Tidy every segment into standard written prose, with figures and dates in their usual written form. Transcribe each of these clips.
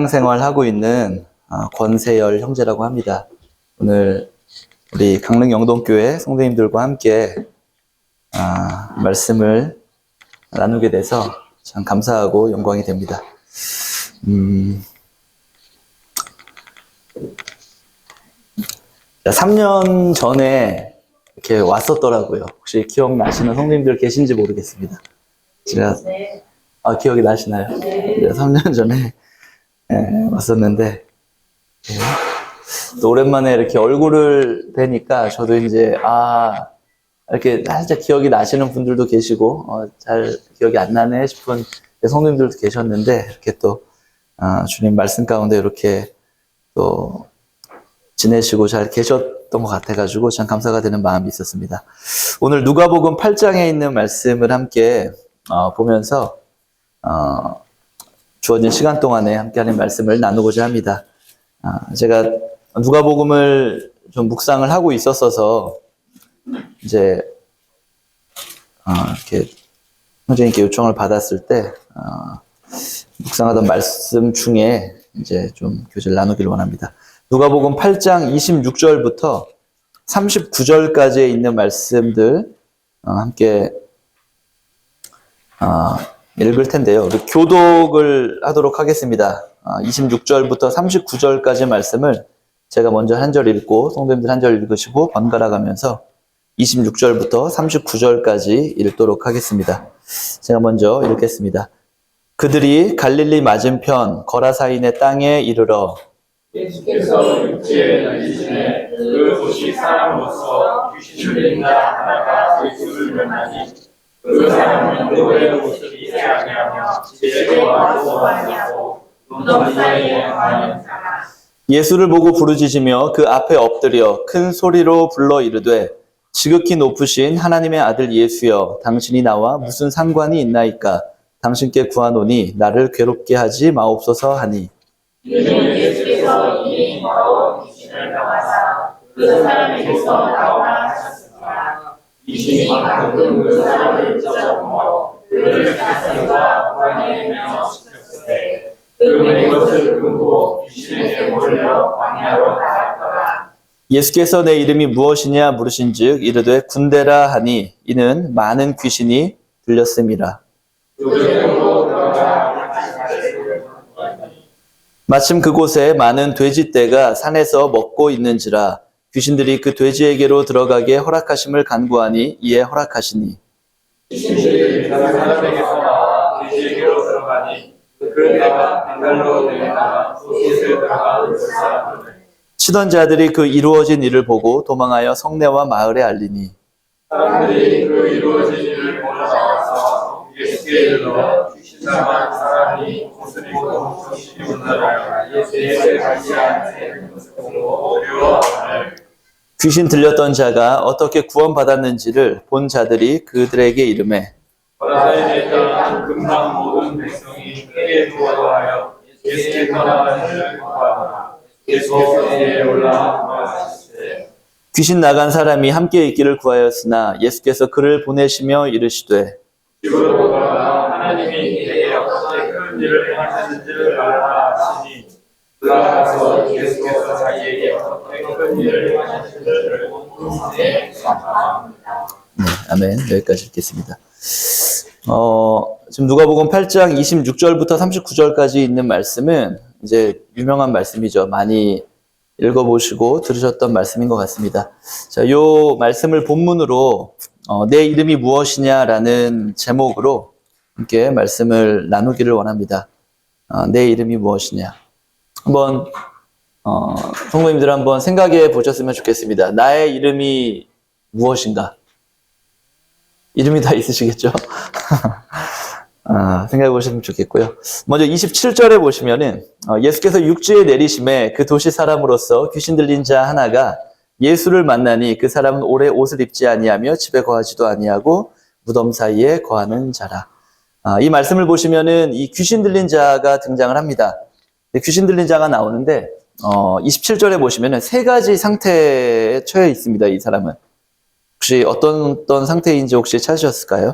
생활하고 있는 권세열 형제라고 합니다. 오늘 우리 강릉 영동교회 성도님들과 함께 말씀을 나누게 돼서 참 감사하고 영광이 됩니다. 3년 전에 이렇게 왔었더라고요. 혹시 기억나시는 성도님들 계신지 모르겠습니다. 제가 기억이 나시나요? 네, 3년 전에 왔었는데 또 오랜만에 이렇게 얼굴을 뵈니까 저도 이제 이렇게 살짝 기억이 나시는 분들도 계시고 잘 기억이 안 나네 싶은 성도님들도 계셨는데 이렇게 또 주님 말씀 가운데 이렇게 또 지내시고 잘 계셨던 것 같아가지고 참 감사가 되는 마음이 있었습니다. 오늘 누가복음 8장에 있는 말씀을 함께 보면서 주어진 시간 동안에 함께하는 말씀을 나누고자 합니다. 제가 누가복음을 좀 묵상을 하고 있었어서 이제 이렇게 형제님께 요청을 받았을 때 묵상하던 말씀 중에 이제 좀 교제를 나누기를 원합니다. 누가복음 8장 26절부터 39절까지에 있는 말씀들 함께 읽을 텐데요. 우리 교독을 하도록 하겠습니다. 26절부터 39절까지 말씀을 제가 먼저 한 절 읽고 성도님들 한 절 읽으시고 번갈아 가면서 26절부터 39절까지 읽도록 하겠습니다. 제가 먼저 읽겠습니다. 그들이 갈릴리 맞은편 거라사인의 땅에 이르러 예수께서 육지에 다니시네 그 도시 사람으로서 귀신 들린 자 하나가 예수를 만나니 그 사람은 노래의 모습이 아니하며 제자와 소원하고 무덤 사이에 가는 사람 예수를 보고 부르짖으며 그 앞에 엎드려 큰 소리로 불러 이르되 지극히 높으신 하나님의 아들 예수여 당신이 나와 무슨 상관이 있나이까 당신께 구하노니 나를 괴롭게 하지 마옵소서 하니 이는 예수께서 이미 바로 귀신을 나와서 그 사람에게서 나오라 하셨습니다. 귀신이 방금 그 사람을 쫓아오므로 그를 사슴과 고라니에 매어 시켰으되 그는 이것을 끊고 귀신에게 몰려 광야로 나갔더라. 예수께서 내 이름이 무엇이냐 물으신즉 이르되 군대라 하니 이는 많은 귀신이 들렸음이라. 마침 그곳에 많은 돼지떼가 산에서 먹고 있는지라 귀신들이 그 돼지에게로 들어가게 허락하심을 간구하니 이에 허락하시니 귀신들이 다른 사람에게서 나와 돼지에게로 들어가니 그 떼가 bengal로 내려가 솥을 들어가 불사하더니 치던 자들이 그 이루어진 일을 보고 도망하여 성내와 마을에 알리니 사람들이 그 이루어진 일을 보러 나와서 예수께 이르러 귀신 나간 사람이 옷을 입고 귀신이 온다하여 예수의 발치한 것을 보고 두려워하늘 귀신 들렸던 자가 어떻게 구원받았는지를 본 자들이 그들에게 이르매 거라사인에 있던 금방 모든 백성이 크게 두려워하여 예수께 떠나가시를 구하더라. 예수께서 위에 올라 말하시되 귀신 나간 사람이 함께 있기를 구하였으나 예수께서 그를 보내시며 이르시되 집으로 돌아가 하나님이 이에게 어떻게 큰 일을 행하셨는지를 말하라 하시니 돌아가서 예수께서 자기에게 어떻게 큰 일을 행하셨는지를 본문에 감사합니다. 아멘. 여기까지 읽겠습니다. 지금 누가복음 8장 26절부터 39절까지 있는 말씀은 이제 유명한 말씀이죠. 많이 읽어보시고 들으셨던 말씀인 것 같습니다. 자, 요 말씀을 본문으로 내 이름이 무엇이냐라는 제목으로 함께 말씀을 나누기를 원합니다. 내 이름이 무엇이냐. 한번 성도님들 한번 생각해 보셨으면 좋겠습니다. 나의 이름이 무엇인가? 이름이 다 있으시겠죠? 생각해 보시면 좋겠고요. 먼저 27절에 보시면은 예수께서 육지에 내리심에 그 도시 사람으로서 귀신 들린 자 하나가 예수를 만나니 그 사람은 오래 옷을 입지 아니하며 집에 거하지도 아니하고 무덤 사이에 거하는 자라. 이 말씀을 보시면은 이 귀신 들린 자가 등장을 합니다. 귀신 들린 자가 나오는데 27절에 보시면은 세 가지 상태에 처해 있습니다. 이 사람은 혹시 어떤 상태인지 혹시 찾으셨을까요?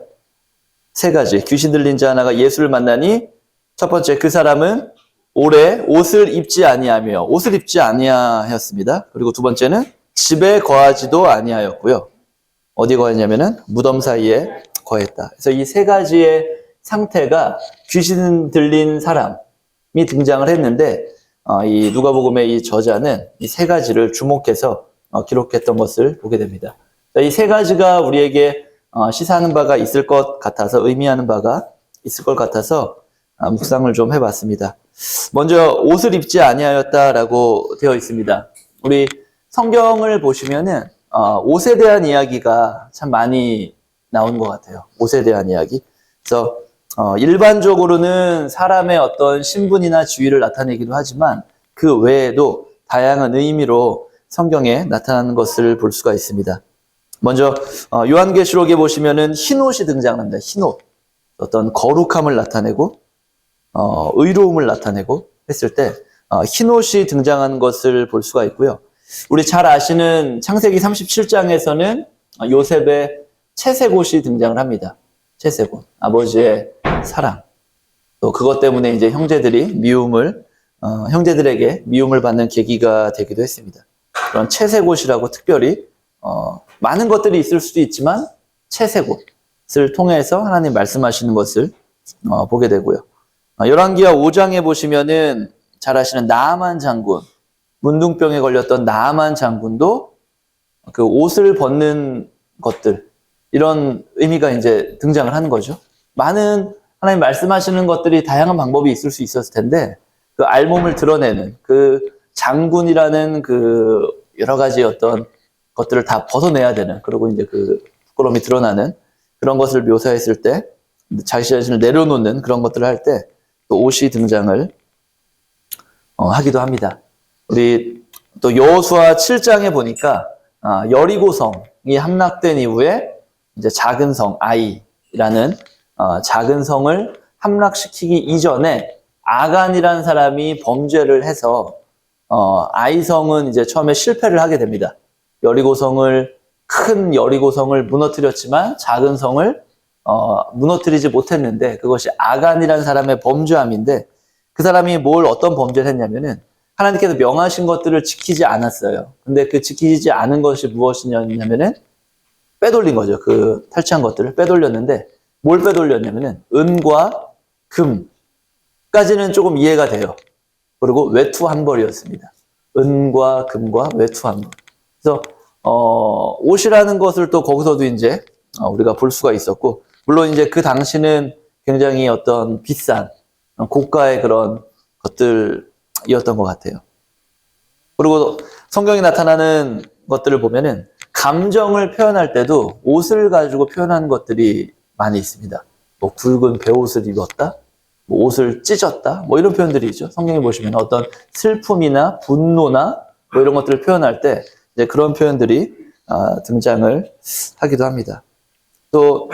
세 가지. 귀신 들린 자 하나가 예수를 만나니 첫 번째 그 사람은 올해 옷을 입지 아니하며 옷을 입지 아니하였습니다. 그리고 두 번째는 집에 거하지도 아니하였고요. 어디 거했냐면은 무덤 사이에 거했다. 그래서 이 세 가지의 상태가 귀신 들린 사람이 등장을 했는데 이 누가복음의 이 저자는 이 세 가지를 주목해서 기록했던 것을 보게 됩니다. 이 세 가지가 우리에게 시사하는 바가 있을 것 같아서 의미하는 바가 있을 것 같아서 묵상을 좀 해봤습니다. 먼저 옷을 입지 아니하였다라고 되어 있습니다. 우리 성경을 보시면은 옷에 대한 이야기가 참 많이 나온 것 같아요. 옷에 대한 이야기. 그래서 일반적으로는 사람의 어떤 신분이나 지위를 나타내기도 하지만 그 외에도 다양한 의미로 성경에 나타나는 것을 볼 수가 있습니다. 먼저 요한계시록에 보시면은 흰 옷이 등장합니다. 흰 옷. 어떤 거룩함을 나타내고 의로움을 나타내고 했을 때 흰 옷이 등장하는 것을 볼 수가 있고요. 우리 잘 아시는 창세기 37장에서는 요셉의 채색 옷이 등장을 합니다. 채색 옷. 아버지의 사랑. 또 그것 때문에 이제 형제들에게 미움을 받는 계기가 되기도 했습니다. 그런 채색 옷이라고 특별히 많은 것들이 있을 수도 있지만 채색 옷을 통해서 하나님 말씀하시는 것을 보게 되고요. 열왕기하 5장에 보시면은 잘 아시는 나아만 장군, 문둥병에 걸렸던 나아만 장군도 그 옷을 벗는 것들, 이런 의미가 이제 등장을 하는 거죠. 많은 하나님 말씀하시는 것들이 다양한 방법이 있을 수 있었을 텐데, 그 알몸을 드러내는 그 장군이라는 그 여러 가지 어떤 것들을 다 벗어내야 되는, 그리고 이제 그 부끄러움이 드러나는 그런 것을 묘사했을 때, 자기 자신을 내려놓는 그런 것들을 할 때, 또 옷이 등장을 하기도 합니다. 우리 또 여호수아 7장에 보니까 여리고성이 함락된 이후에 이제 작은 성 아이라는 작은 성을 함락시키기 이전에 아간이라는 사람이 범죄를 해서 아이성은 이제 처음에 실패를 하게 됩니다. 큰 여리고성을 무너뜨렸지만 작은 성을 무너뜨리지 못했는데, 그것이 아간이라는 사람의 범죄함인데, 그 사람이 어떤 범죄를 했냐면은 하나님께서 명하신 것들을 지키지 않았어요. 근데 그 지키지 않은 것이 무엇이냐면은 빼돌린 거죠. 그 탈취한 것들을 빼돌렸는데, 뭘 빼돌렸냐면은 은과 금까지는 조금 이해가 돼요. 그리고 외투 한 벌이었습니다. 은과 금과 외투 한 벌. 그래서 옷이라는 것을 또 거기서도 이제 우리가 볼 수가 있었고, 물론 이제 그 당시는 굉장히 어떤 비싼 고가의 그런 것들이었던 것 같아요. 그리고 성경에 나타나는 것들을 보면은 감정을 표현할 때도 옷을 가지고 표현하는 것들이 많이 있습니다. 뭐 굵은 베옷을 입었다, 뭐 옷을 찢었다, 뭐 이런 표현들이 있죠. 성경에 보시면 어떤 슬픔이나 분노나 뭐 이런 것들을 표현할 때 이제 그런 표현들이 등장을 하기도 합니다. 또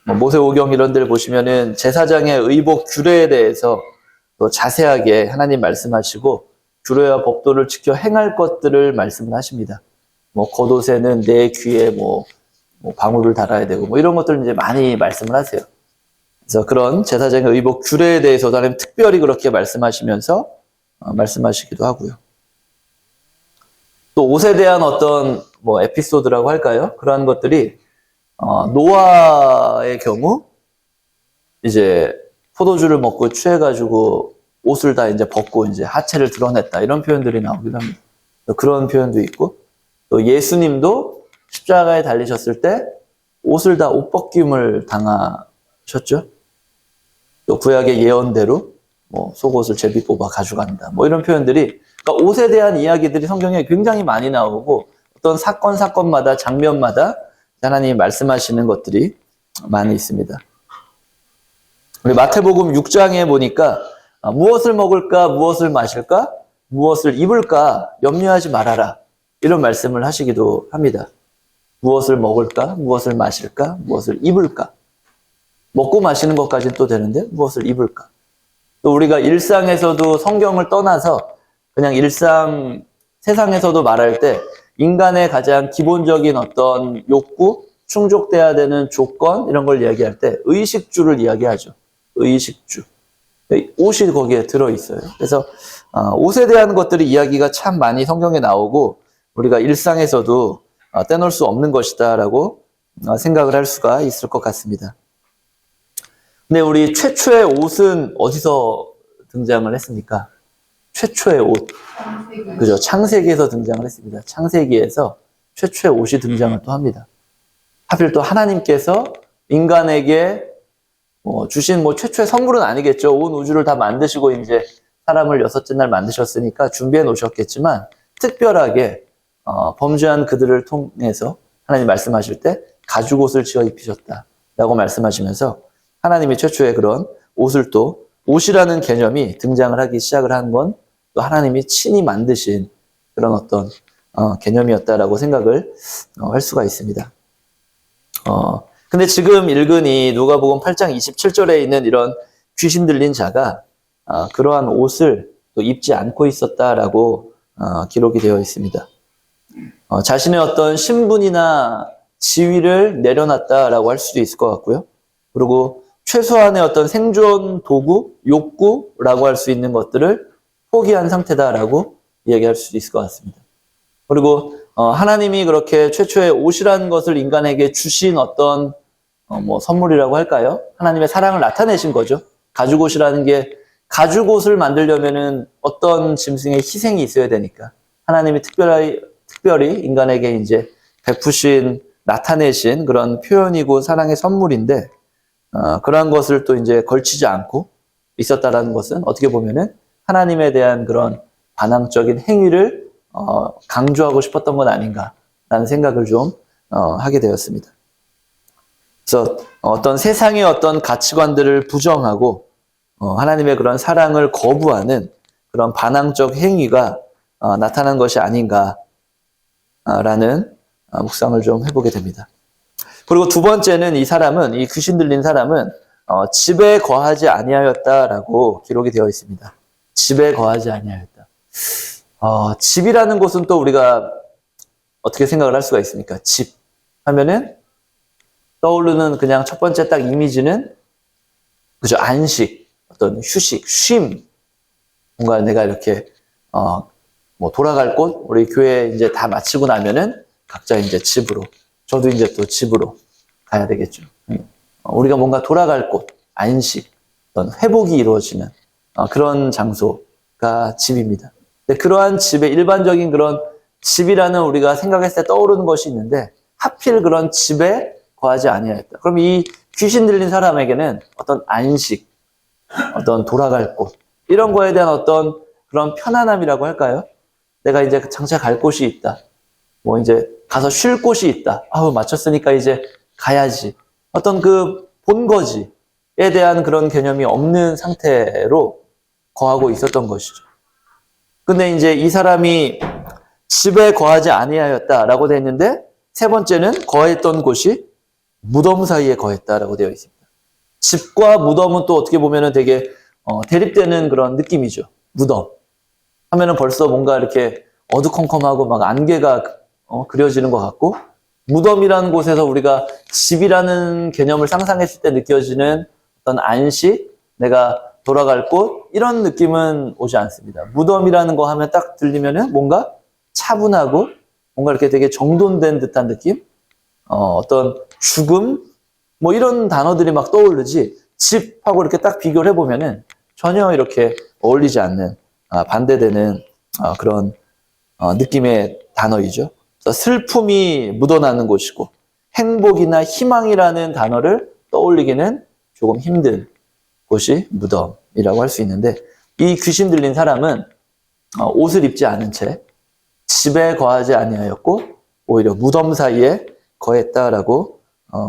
모세오경 이런 데를 보시면은 제사장의 의복 규례에 대해서 또 자세하게 하나님 말씀하시고 규례와 법도를 지켜 행할 것들을 말씀을 하십니다. 뭐 겉옷에는 내 귀에 뭐 방울을 달아야 되고 뭐 이런 것들을 이제 많이 말씀을 하세요. 그래서 그런 제사장의 의복 규례에 대해서도 하나님 특별히 그렇게 말씀하시면서 말씀하시기도 하고요. 또 옷에 대한 어떤 에피소드라고 할까요? 그러한 것들이 노아의 경우 이제 포도주를 먹고 취해가지고 옷을 다 이제 벗고 이제 하체를 드러냈다, 이런 표현들이 나오기도 합니다. 그런 표현도 있고, 또 예수님도 십자가에 달리셨을 때 옷을 다 옷벗김을 당하셨죠. 또 구약의 예언대로 속옷을 제비 뽑아 가져간다, 이런 표현들이, 그러니까 옷에 대한 이야기들이 성경에 굉장히 많이 나오고, 어떤 사건마다 장면마다 하나님이 말씀하시는 것들이 많이 있습니다. 우리 마태복음 6장에 보니까 무엇을 먹을까, 무엇을 마실까, 무엇을 입을까 염려하지 말아라, 이런 말씀을 하시기도 합니다. 무엇을 먹을까, 무엇을 마실까, 무엇을 입을까. 먹고 마시는 것까지는 또 되는데 무엇을 입을까. 또 우리가 일상에서도 성경을 떠나서 그냥 세상에서도 말할 때 인간의 가장 기본적인 어떤 욕구, 충족돼야 되는 조건, 이런 걸 이야기할 때 의식주를 이야기하죠. 의식주. 옷이 거기에 들어있어요. 그래서 옷에 대한 것들이 이야기가 참 많이 성경에 나오고 우리가 일상에서도 떼놓을 수 없는 것이다라고 생각을 할 수가 있을 것 같습니다. 근데 우리 최초의 옷은 어디서 등장을 했습니까? 최초의 옷. 그죠? 창세기에서 등장을 했습니다. 창세기에서 최초의 옷이 등장을 또 합니다. 하필 또 하나님께서 인간에게 주신 최초의 선물은 아니겠죠. 온 우주를 다 만드시고 이제 사람을 6째 날 만드셨으니까 준비해 놓으셨겠지만 특별하게 범죄한 그들을 통해서 하나님 말씀하실 때 가죽옷을 지어 입히셨다라고 말씀하시면서 하나님이 최초의 그런 옷을 또 옷이라는 개념이 등장을 하기 시작을 한 건 또 하나님이 친히 만드신 그런 어떤 개념이었다라고 생각을 할 수가 있습니다. 근데 지금 읽은 이 누가복음 8장 27절에 있는 이런 귀신 들린 자가 그러한 옷을 또 입지 않고 있었다라고 기록이 되어 있습니다. 자신의 어떤 신분이나 지위를 내려놨다라고 할 수도 있을 것 같고요. 그리고 최소한의 어떤 생존 도구, 욕구라고 할 수 있는 것들을 포기한 상태다라고 이야기할 수도 있을 것 같습니다. 그리고 하나님이 그렇게 최초의 옷이라는 것을 인간에게 주신 어떤 선물이라고 할까요? 하나님의 사랑을 나타내신 거죠. 가죽옷이라는 게 가죽옷을 만들려면은 어떤 짐승의 희생이 있어야 되니까 하나님이 특별히 인간에게 이제 베푸신 나타내신 그런 표현이고 사랑의 선물인데 그러한 것을 또 이제 걸치지 않고 있었다라는 것은 어떻게 보면은 하나님에 대한 그런 반항적인 행위를 강조하고 싶었던 건 아닌가라는 생각을 좀 하게 되었습니다. 그래서 어떤 세상의 어떤 가치관들을 부정하고 하나님의 그런 사랑을 거부하는 그런 반항적 행위가 나타난 것이 아닌가라는 묵상을 좀 해보게 됩니다. 그리고 두 번째는 이 귀신 들린 사람은 집에 거하지 아니하였다라고 기록이 되어 있습니다. 집에 거하지 아니하였다. 집이라는 곳은 또 우리가 어떻게 생각을 할 수가 있습니까? 집 하면은 떠오르는 그냥 첫 번째 딱 이미지는 그죠? 안식, 어떤 휴식, 쉼. 뭔가 내가 이렇게 돌아갈 곳, 우리 교회 이제 다 마치고 나면은 각자 이제 집으로, 저도 이제 또 집으로 가야 되겠죠. 우리가 뭔가 돌아갈 곳, 안식, 어떤 회복이 이루어지는 그런 장소가 집입니다. 근데 그러한 집의 일반적인 그런 집이라는 우리가 생각했을 때 떠오르는 것이 있는데 하필 그런 집에 거하지 아니하였다. 그럼 이 귀신 들린 사람에게는 어떤 안식, 어떤 돌아갈 곳, 이런 거에 대한 어떤 그런 편안함이라고 할까요? 내가 이제 장차 갈 곳이 있다. 이제 가서 쉴 곳이 있다. 마쳤으니까 이제 가야지. 어떤 그 본거지에 대한 그런 개념이 없는 상태로 거하고 있었던 것이죠. 근데 이제 이 사람이 집에 거하지 아니하였다라고 되어 있는데 세 번째는 거했던 곳이 무덤 사이에 거했다라고 되어 있습니다. 집과 무덤은 또 어떻게 보면은 되게 대립되는 그런 느낌이죠. 무덤 하면은 벌써 뭔가 이렇게 어두컴컴하고 막 안개가 그려지는 것 같고, 무덤이라는 곳에서 우리가 집이라는 개념을 상상했을 때 느껴지는 어떤 안식, 내가 돌아갈 곳, 이런 느낌은 오지 않습니다. 무덤이라는 거 하면 딱 들리면은 뭔가 차분하고 뭔가 이렇게 되게 정돈된 듯한 느낌? 어떤 죽음? 이런 단어들이 막 떠오르지, 집하고 이렇게 딱 비교를 해보면은 전혀 이렇게 어울리지 않는, 반대되는 그런 느낌의 단어이죠. 슬픔이 묻어나는 곳이고 행복이나 희망이라는 단어를 떠올리기는 조금 힘든 곳이 무덤이라고 할 수 있는데, 이 귀신 들린 사람은 옷을 입지 않은 채 집에 거하지 아니하였고 오히려 무덤 사이에 거했다라고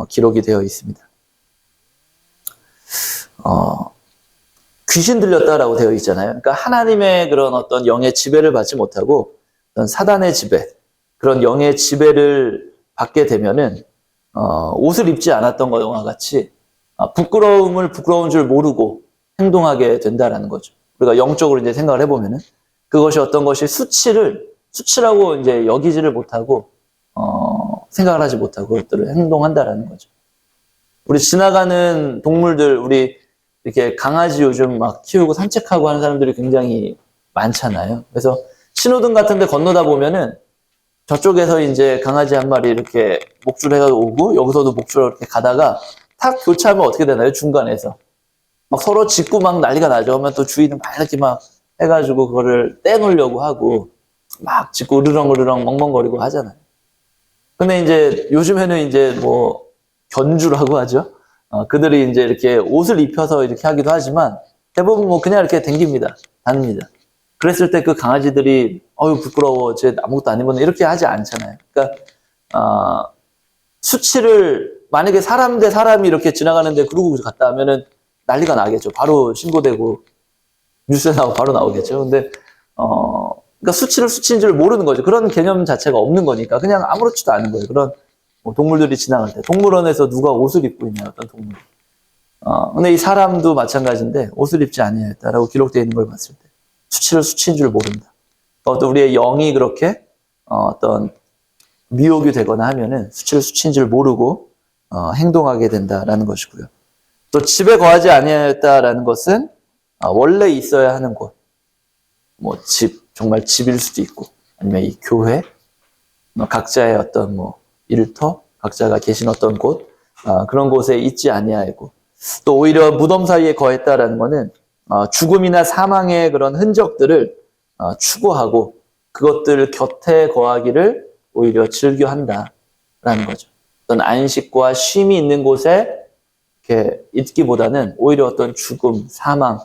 기록이 되어 있습니다. 귀신 들렸다라고 되어 있잖아요. 그러니까 하나님의 그런 어떤 영의 지배를 받지 못하고 어떤 사단의 지배, 그런 영의 지배를 받게 되면은 옷을 입지 않았던 것과 같이 부끄러운 줄 모르고 행동하게 된다라는 거죠. 우리가 영적으로 이제 생각을 해보면은 그것이 어떤 것이 수치라고 이제 여기지를 못하고 생각을 하지 못하고 그것들을 행동한다라는 거죠. 우리 지나가는 동물들, 우리 이렇게 강아지 요즘 막 키우고 산책하고 하는 사람들이 굉장히 많잖아요. 그래서 신호등 같은 데 건너다 보면은 저쪽에서 이제 강아지 한 마리 이렇게 목줄 해가지고 오고 여기서도 목줄 이렇게 가다가 탁 교차하면 어떻게 되나요? 중간에서. 막 서로 짖고 막 난리가 나죠. 그러면 또 주인은 막 이렇게 막 해가지고 그거를 떼놓으려고 하고 막 짖고 으르렁으르렁 멍멍거리고 하잖아요. 근데 이제 요즘에는 이제 뭐 견주라고 하죠. 그들이 이제 이렇게 옷을 입혀서 이렇게 하기도 하지만 대부분 뭐 그냥 이렇게 댕깁니다. 다닙니다. 그랬을 때 그 강아지들이 어유 부끄러워, 쟤 아무것도 안 입었네 이렇게 하지 않잖아요. 그러니까 수치를 만약에 사람 대 사람이 이렇게 지나가는데 그러고 갔다 하면은 난리가 나겠죠. 바로 신고되고 뉴스에 나오고 바로 나오겠죠. 근데 그러니까 수치를 수치인 줄 모르는 거죠. 그런 개념 자체가 없는 거니까 그냥 아무렇지도 않은 거예요. 그런 뭐 동물들이 지나갈 때 동물원에서 누가 옷을 입고 있냐 어떤 동물. 근데 이 사람도 마찬가지인데 옷을 입지 아니하였다라고 기록되어 있는 걸 봤을 때 수치를 수치인 줄 모른다. 또 우리의 영이 그렇게 어떤 미혹이 되거나 하면은 수치를 수치인 줄 모르고 행동하게 된다라는 것이고요. 또 집에 거하지 아니하였다라는 것은 원래 있어야 하는 곳, 뭐 집, 정말 집일 수도 있고 아니면 이 교회, 각자의 어떤 뭐 일터, 각자가 계신 어떤 곳, 그런 곳에 있지 아니하고 또 오히려 무덤 사이에 거했다라는 것은 죽음이나 사망의 그런 흔적들을 추구하고 그것들 곁에 거하기를 오히려 즐겨한다라는 거죠. 어떤 안식과 쉼이 있는 곳에 이렇게 있기보다는 오히려 어떤 죽음, 사망,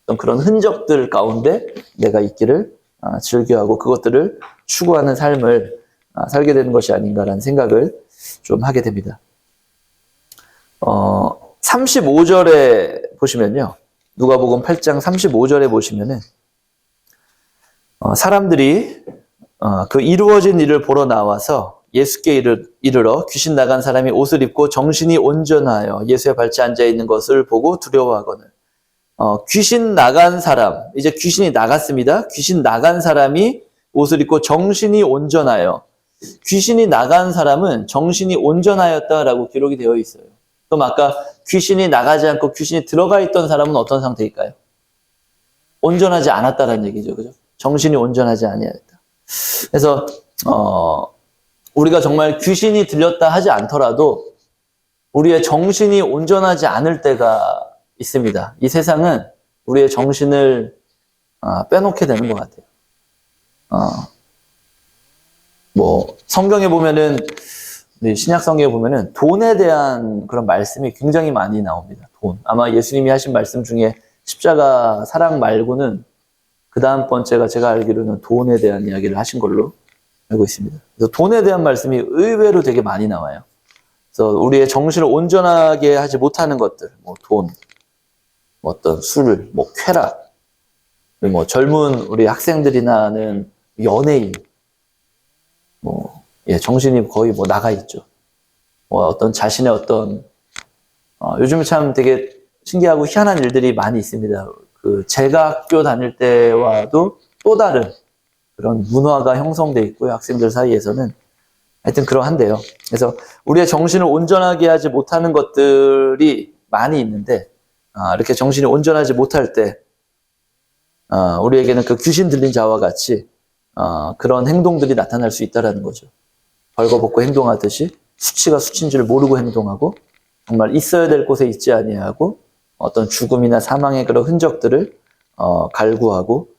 어떤 그런 흔적들 가운데 내가 있기를 즐겨하고 그것들을 추구하는 삶을 살게 되는 것이 아닌가라는 생각을 좀 하게 됩니다. 35절에 보시면요. 누가복음 8장 35절에 보시면은 사람들이 그 이루어진 일을 보러 나와서 예수께 이르러 귀신 나간 사람이 옷을 입고 정신이 온전하여 예수의 발치에 앉아 있는 것을 보고 두려워하거늘. 귀신 나간 사람, 이제 귀신이 나갔습니다. 귀신 나간 사람이 옷을 입고 정신이 온전하여. 귀신이 나간 사람은 정신이 온전하였다라고 기록이 되어 있어요. 그럼 아까 귀신이 나가지 않고 귀신이 들어가 있던 사람은 어떤 상태일까요? 온전하지 않았다라는 얘기죠. 그죠? 정신이 온전하지 아니하였다. 그래서 우리가 정말 귀신이 들렸다 하지 않더라도 우리의 정신이 온전하지 않을 때가 있습니다. 이 세상은 우리의 정신을 빼놓게 되는 것 같아요. 뭐 성경에 보면은 신약 성경에 보면은 돈에 대한 그런 말씀이 굉장히 많이 나옵니다. 돈. 아마 예수님이 하신 말씀 중에 십자가 사랑 말고는 그 다음 번째가 제가 알기로는 돈에 대한 이야기를 하신 걸로 알고 있습니다. 그래서 돈에 대한 말씀이 의외로 되게 많이 나와요. 그래서 우리의 정신을 온전하게 하지 못하는 것들, 뭐 돈, 뭐 어떤 술, 뭐 쾌락, 뭐 젊은 우리 학생들이나 하는 연예인, 뭐 정신이 거의 뭐 나가 있죠. 뭐 어떤 자신의 어떤 요즘에 참 되게 신기하고 희한한 일들이 많이 있습니다. 제가 학교 다닐 때와도 또 다른 그런 문화가 형성돼 있고요. 학생들 사이에서는 하여튼 그러한데요. 그래서 우리의 정신을 온전하게 하지 못하는 것들이 많이 있는데 이렇게 정신이 온전하지 못할 때 우리에게는 그 귀신 들린 자와 같이 그런 행동들이 나타날 수 있다는 거죠. 벌거벗고 행동하듯이 수치가 수치인 줄 모르고 행동하고 정말 있어야 될 곳에 있지 아니하고 어떤 죽음이나 사망의 그런 흔적들을 갈구하고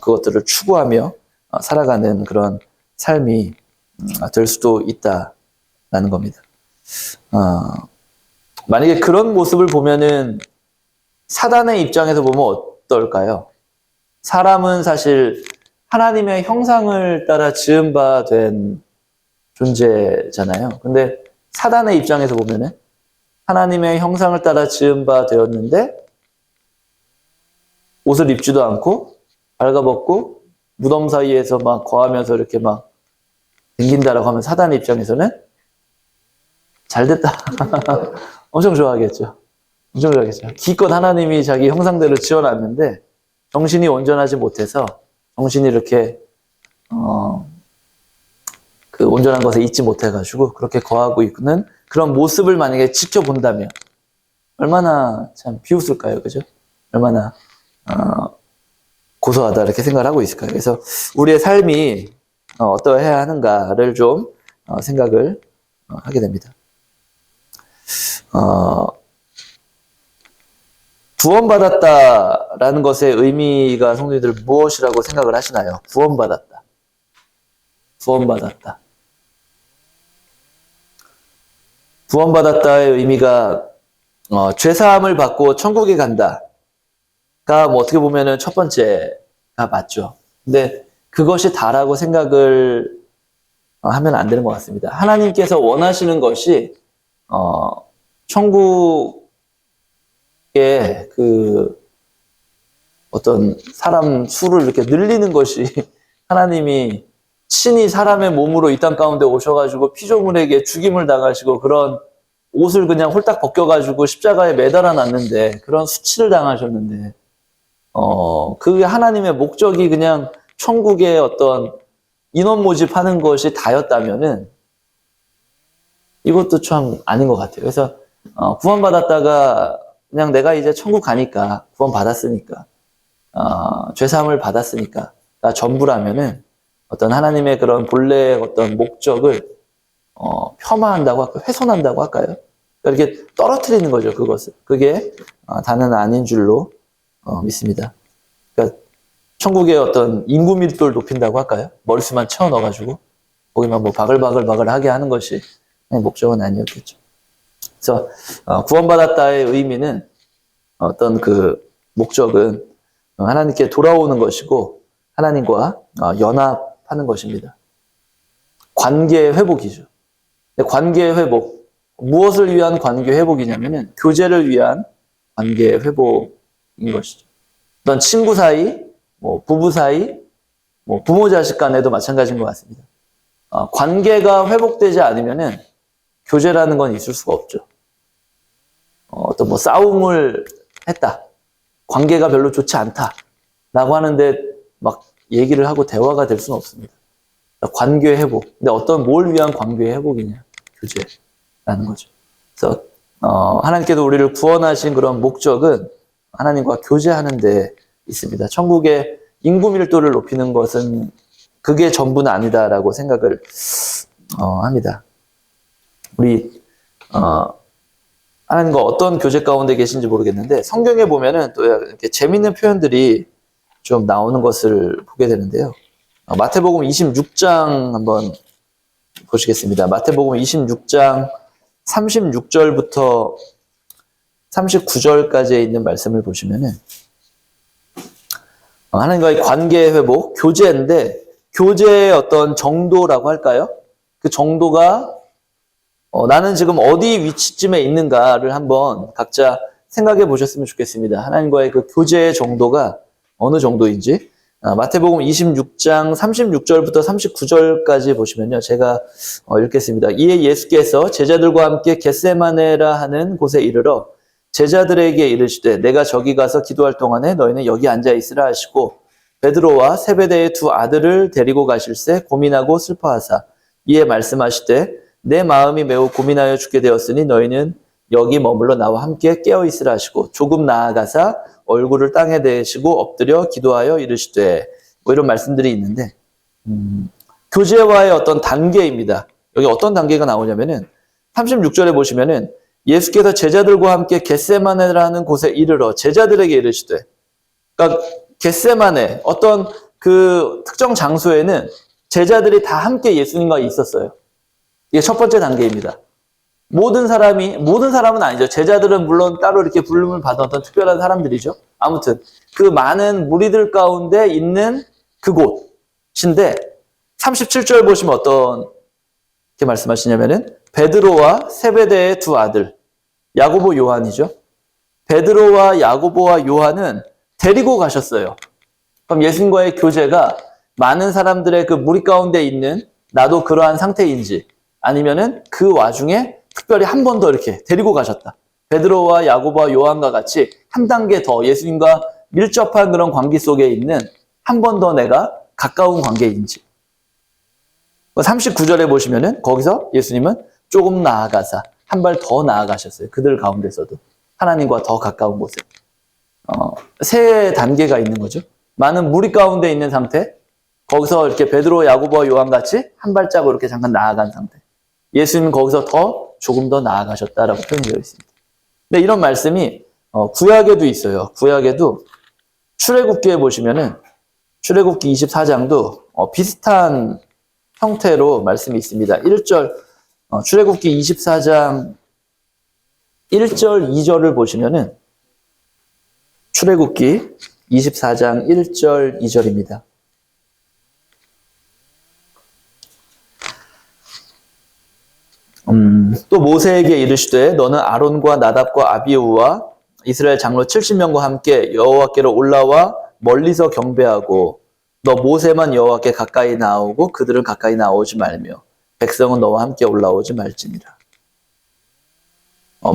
그것들을 추구하며 살아가는 그런 삶이 될 수도 있다라는 겁니다. 만약에 그런 모습을 보면은 사단의 입장에서 보면 어떨까요? 사람은 사실 하나님의 형상을 따라 지은 바 된 존재잖아요. 근데 사단의 입장에서 보면은 하나님의 형상을 따라 지은 바 되었는데 옷을 입지도 않고 발가벗고 무덤 사이에서 막 거하면서 이렇게 막 댕긴다라고 하면 사단의 입장에서는 잘됐다. 엄청 좋아하겠죠. 엄청 좋아하겠죠. 기껏 하나님이 자기 형상대로 지어놨는데 정신이 온전하지 못해서 정신이 이렇게 그 온전한 것에 있지 못해가지고 그렇게 거하고 있는 그런 모습을 만약에 지켜본다면 얼마나 참 비웃을까요? 그죠? 얼마나 고소하다 이렇게 생각을 하고 있을까요? 그래서 우리의 삶이 어떠해야 하는가를 좀 생각을 하게 됩니다. 구원받았다라는 것의 의미가 성도님들 무엇이라고 생각을 하시나요? 구원받았다. 구원받았다. 구원받았다의 의미가 죄사함을 받고 천국에 간다가 뭐 어떻게 보면은 첫 번째가 맞죠. 근데 그것이 다라고 생각을 하면 안 되는 것 같습니다. 하나님께서 원하시는 것이 천국의 그 어떤 사람 수를 이렇게 늘리는 것이 하나님이 친히 사람의 몸으로 이 땅 가운데 오셔가지고 피조물에게 죽임을 당하시고 그런 옷을 그냥 홀딱 벗겨가지고 십자가에 매달아 놨는데 그런 수치를 당하셨는데 그 하나님의 목적이 그냥 천국의 어떤 인원 모집하는 것이 다였다면은 이것도 참 아닌 것 같아요. 그래서 구원받았다가 그냥 내가 이제 천국 가니까 구원받았으니까 죄사함을 받았으니까 나 전부라면은 어떤 하나님의 그런 본래의 어떤 목적을 폄하한다고 할까요? 훼손한다고 할까요? 그러니까 이렇게 떨어뜨리는 거죠, 그것을. 그게 다는 아닌 줄로 믿습니다. 그러니까 천국의 어떤 인구 밀도를 높인다고 할까요? 머릿수만 채워 넣어가지고 거기만 뭐 바글바글하게 하는 것이 목적은 아니었겠죠. 그래서 구원받았다의 의미는 어떤 그 목적은 하나님께 돌아오는 것이고 하나님과 연합하는 것입니다. 관계의 회복이죠. 관계의 회복. 무엇을 위한 관계 회복이냐면은 교제를 위한 관계 회복인 것이죠. 어떤 친구 사이, 뭐 부부 사이, 뭐 부모 자식 간에도 마찬가지인 것 같습니다. 관계가 회복되지 않으면은 교제라는 건 있을 수가 없죠. 어떤 뭐 싸움을 했다. 관계가 별로 좋지 않다. 라고 하는데 막 얘기를 하고 대화가 될 수는 없습니다. 관계 회복. 근데 어떤 뭘 위한 관계 회복이냐? 교제라는 거죠. 그래서 하나님께도 우리를 구원하신 그런 목적은 하나님과 교제하는 데 있습니다. 천국의 인구 밀도를 높이는 것은 그게 전부는 아니다라고 생각을 합니다. 우리 하나님과 어떤 교제 가운데 계신지 모르겠는데 성경에 보면은 또 이렇게 재밌는 표현들이 좀 나오는 것을 보게 되는데요. 마태복음 26장 한번 보시겠습니다. 마태복음 26장 36절부터 39절까지에 있는 말씀을 보시면은 하나님과의 관계 회복, 교제인데 교제의 어떤 정도라고 할까요? 그 정도가 나는 지금 어디 위치쯤에 있는가를 한번 각자 생각해 보셨으면 좋겠습니다. 하나님과의 그 교제의 정도가 어느 정도인지. 마태복음 26장 36절부터 39절까지 보시면요. 제가 읽겠습니다. 이에 예수께서 제자들과 함께 겟세마네라 하는 곳에 이르러 제자들에게 이르시되 내가 저기 가서 기도할 동안에 너희는 여기 앉아 있으라 하시고 베드로와 세베대의 두 아들을 데리고 가실새 고민하고 슬퍼하사 이에 말씀하시되 내 마음이 매우 고민하여 죽게 되었으니 너희는 여기 머물러 나와 함께 깨어 있으라 하시고 조금 나아가사 얼굴을 땅에 대시고 엎드려 기도하여 이르시되 뭐 이런 말씀들이 있는데 교제와의 어떤 단계입니다. 여기 어떤 단계가 나오냐면은 36절에 보시면은 예수께서 제자들과 함께 겟세마네라는 곳에 이르러 제자들에게 이르시되 그러니까 겟세마네 어떤 그 특정 장소에는 제자들이 다 함께 예수님과 있었어요. 이게 첫 번째 단계입니다. 모든 사람은 아니죠. 제자들은 물론 따로 이렇게 부름을 받은 어떤 특별한 사람들이죠. 아무튼 그 많은 무리들 가운데 있는 그곳인데 37절 보시면 어떻게 말씀하시냐면은 베드로와 세베대의 두 아들 야고보 요한이죠. 베드로와 야고보와 요한은 데리고 가셨어요. 그럼 예수님과의 교제가 많은 사람들의 그 무리 가운데 있는 나도 그러한 상태인지 아니면은 그 와중에 특별히 한 번 더 이렇게 데리고 가셨다. 베드로와 야고보와 요한과 같이 한 단계 더 예수님과 밀접한 그런 관계 속에 있는 한 번 더 내가 가까운 관계인지. 39절에 보시면은 거기서 예수님은 조금 나아가사 한 발 더 나아가셨어요. 그들 가운데서도. 하나님과 더 가까운 곳에. 세 단계가 있는 거죠. 많은 무리 가운데 있는 상태, 거기서 이렇게 베드로, 야고보와 요한 같이 한 발자국 이렇게 잠깐 나아간 상태. 예수님은 거기서 조금 더 나아가셨다라고 표현되어 있습니다. 근데 이런 말씀이 구약에도 있어요. 구약에도 출애굽기에 보시면은 출애굽기 24장도 비슷한 형태로 말씀이 있습니다. 1절 출애굽기 24장 1절, 2절을 보시면은 출애굽기 24장 1절, 2절입니다. 또 모세에게 이르시되 너는 아론과 나답과 아비후와 이스라엘 장로 70명과 함께 여호와께로 올라와 멀리서 경배하고 너 모세만 여호와께 가까이 나오고 그들은 가까이 나오지 말며 백성은 너와 함께 올라오지 말지니라.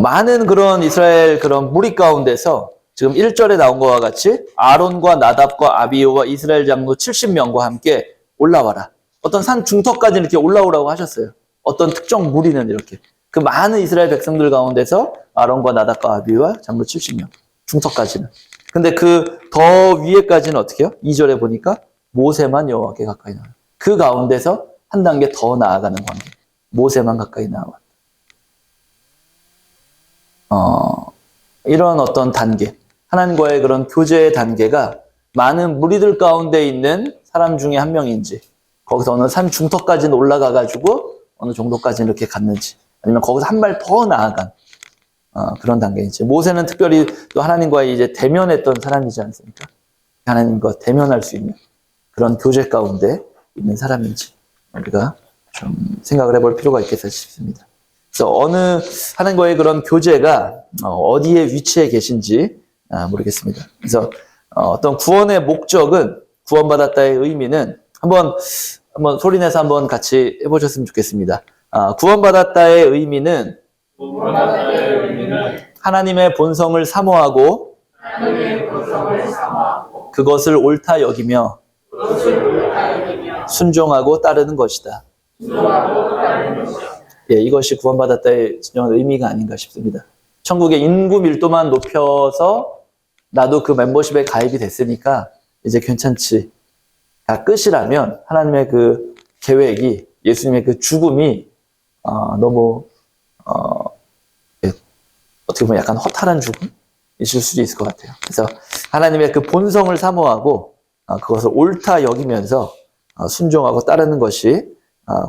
많은 그런 이스라엘 그런 무리 가운데서 지금 1절에 나온 것과 같이 아론과 나답과 아비후와 이스라엘 장로 70명과 함께 올라와라. 어떤 산 중턱까지 이렇게 올라오라고 하셨어요. 어떤 특정 무리는 이렇게. 그 많은 이스라엘 백성들 가운데서 아론과 나답과 아비후와 장로 70명. 중턱까지는. 근데 그 더 위에까지는 어떻게 해요? 2절에 보니까 모세만 여호와께 가까이 나와요. 그 가운데서 한 단계 더 나아가는 관계. 모세만 가까이 나와. 이런 어떤 단계. 하나님과의 그런 교제의 단계가 많은 무리들 가운데 있는 사람 중에 한 명인지, 거기서 어느 산 중턱까지는 올라가가지고 어느 정도까지 이렇게 갔는지, 아니면 거기서 한 발 더 나아간 그런 단계인지. 모세는 특별히 또 하나님과의 이제 대면했던 사람이지 않습니까? 하나님과 대면할 수 있는 그런 교제 가운데 있는 사람인지 우리가 좀 생각을 해볼 필요가 있겠다 싶습니다. 그래서 어느 하나님과의 그런 교제가 어디에 위치해 계신지 모르겠습니다. 그래서 어떤 구원의 목적은, 구원받았다의 의미는 한번 소리내서 한번 같이 해보셨으면 좋겠습니다. 구원받았다의 의미는 하나님의 본성을 사모하고 그것을 옳다 여기며 순종하고 따르는 것이다. 예, 이것이 구원받았다의 진정한 의미가 아닌가 싶습니다. 천국의 인구 밀도만 높여서 나도 그 멤버십에 가입이 됐으니까 이제 괜찮지. 다 끝이라면 하나님의 그 계획이, 예수님의 그 죽음이 너무 어떻게 보면 약간 허탈한 죽음? 있을 수도 있을 것 같아요. 그래서 하나님의 그 본성을 사모하고 그것을 옳다 여기면서 순종하고 따르는 것이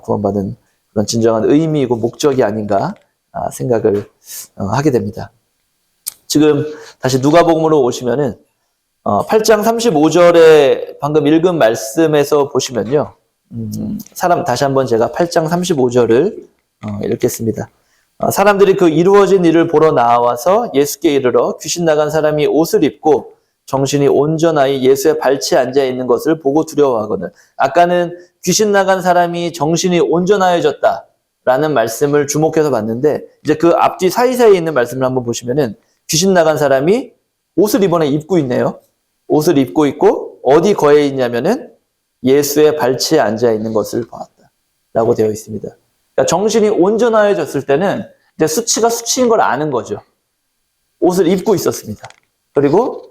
구원받은 그런 진정한 의미이고 목적이 아닌가 생각을 하게 됩니다. 지금 다시 누가복음으로 오시면은 8장 35절에 방금 읽은 말씀에서 보시면요. 다시 한번 제가 8장 35절을 읽겠습니다. 사람들이 그 이루어진 일을 보러 나와서 예수께 이르러 귀신 나간 사람이 옷을 입고 정신이 온전하여 예수의 발치에 앉아 있는 것을 보고 두려워하거늘. 아까는 귀신 나간 사람이 정신이 온전하여졌다라는 말씀을 주목해서 봤는데, 이제 그 앞뒤 사이사이에 있는 말씀을 한번 보시면은 귀신 나간 사람이 옷을 이번에 입고 있네요. 옷을 입고 있고 어디 거해 있냐면은 예수의 발치에 앉아 있는 것을 보았다라고 되어 있습니다. 그러니까 정신이 온전하여졌을 때는 이제 수치가 수치인 걸 아는 거죠. 옷을 입고 있었습니다. 그리고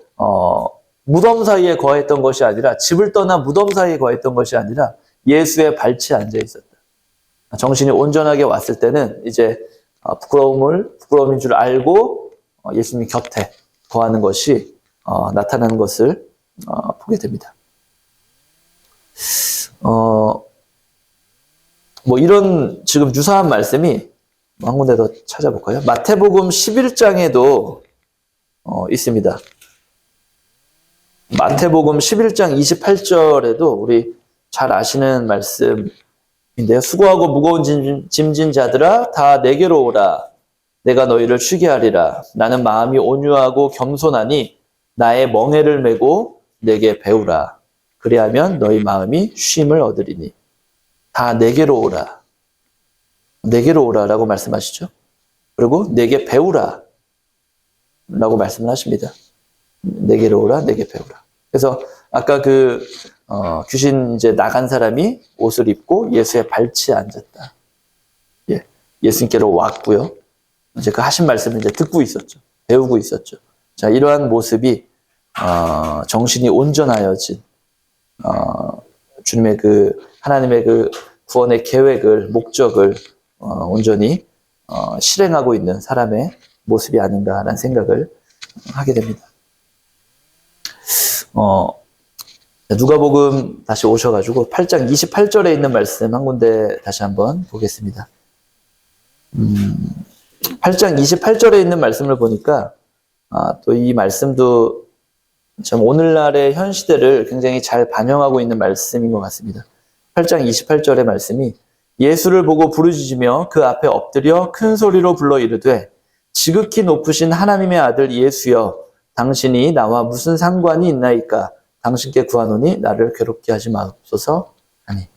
무덤 사이에 거했던 것이 아니라, 집을 떠나 무덤 사이에 거했던 것이 아니라 예수의 발치에 앉아 있었다. 정신이 온전하게 왔을 때는 이제 부끄러움인 줄 알고 예수님 곁에 거하는 것이 나타나는 것을 보게 됩니다. 이런 지금 유사한 말씀이 한 군데 더 찾아볼까요? 마태복음 11장에도 있습니다. 마태복음 11장 28절에도 우리 잘 아시는 말씀인데요. 수고하고 무거운 짐진 자들아 다 내게로 오라. 내가 너희를 쉬게 하리라. 나는 마음이 온유하고 겸손하니 나의 멍에를 메고 내게 배우라. 그리하면 너희 마음이 쉼을 얻으리니. 다 내게로 오라. 내게로 오라라고 말씀하시죠. 그리고 내게 배우라 라고 말씀을 하십니다. 내게로 오라, 내게 배우라. 그래서 아까 귀신 이제 나간 사람이 옷을 입고 예수의 발치에 앉았다. 예, 예수님께로 왔고요. 이제 그 하신 말씀을 이제 듣고 있었죠. 배우고 있었죠. 자, 이러한 모습이 정신이 온전하여진 주님의 하나님의 구원의 계획을, 목적을 온전히 실행하고 있는 사람의 모습이 아닌가라는 생각을 하게 됩니다. 누가복음 다시 오셔가지고 8장 28절에 있는 말씀 한 군데 다시 한번 보겠습니다. 8장 28절에 있는 말씀을 보니까 또 이 말씀도 참 오늘날의 현 시대를 굉장히 잘 반영하고 있는 말씀인 것 같습니다. 8장 28절의 말씀이 예수를 보고 부르짖으며 그 앞에 엎드려 큰 소리로 불러 이르되 지극히 높으신 하나님의 아들 예수여 당신이 나와 무슨 상관이 있나이까 당신께 구하노니 나를 괴롭게 하지 마옵소서 하니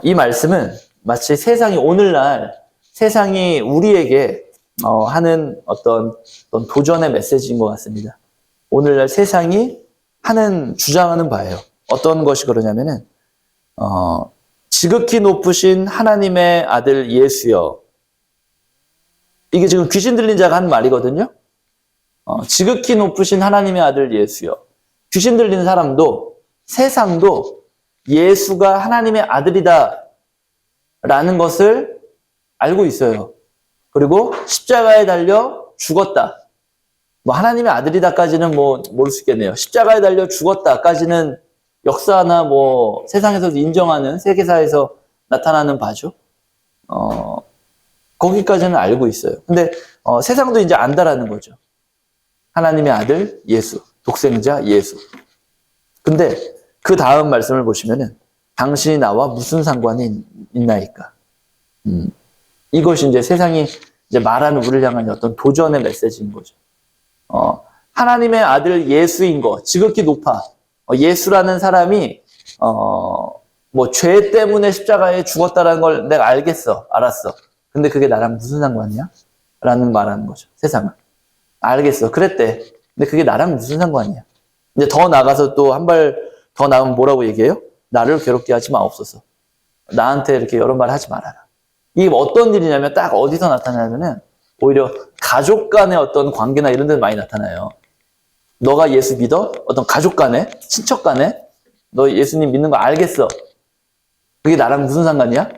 이 말씀은 마치 오늘날 세상이 우리에게 하는 어떤 도전의 메시지인 것 같습니다. 오늘날 세상이 주장하는 바예요. 어떤 것이 그러냐면은 지극히 높으신 하나님의 아들 예수여. 이게 지금 귀신 들린 자가 한 말이거든요. 지극히 높으신 하나님의 아들 예수여. 귀신 들린 사람도 세상도 예수가 하나님의 아들이다 라는 것을 알고 있어요. 그리고 십자가에 달려 죽었다. 하나님의 아들이다까지는 모를 수 있겠네요. 십자가에 달려 죽었다까지는 역사나 세상에서도 인정하는 세계사에서 나타나는 바죠. 거기까지는 알고 있어요. 근데 세상도 이제 안다라는 거죠. 하나님의 아들 예수, 독생자 예수. 근데 그 다음 말씀을 보시면은 당신이 나와 무슨 상관이 있나이까? 이것이 이제 세상이 이제 말하는 우리를 향한 어떤 도전의 메시지인 거죠. 하나님의 아들 예수인 거, 지극히 높아. 예수라는 사람이, 죄 때문에 십자가에 죽었다라는 걸 내가 알았어. 근데 그게 나랑 무슨 상관이야? 라는 말하는 거죠. 세상은. 알겠어. 그랬대. 근데 그게 나랑 무슨 상관이야? 이제 더 나가서 또 한 발 더 나가면 뭐라고 얘기해요? 나를 괴롭게 하지 마옵소서. 나한테 이렇게 여러 말 하지 말아라. 이게 어떤 일이냐면 딱 어디서 나타나냐면은 오히려 가족 간의 어떤 관계나 이런 데는 많이 나타나요. 너가 예수 믿어? 어떤 가족 간에, 친척 간에, 너 예수님 믿는 거 알겠어. 그게 나랑 무슨 상관이야?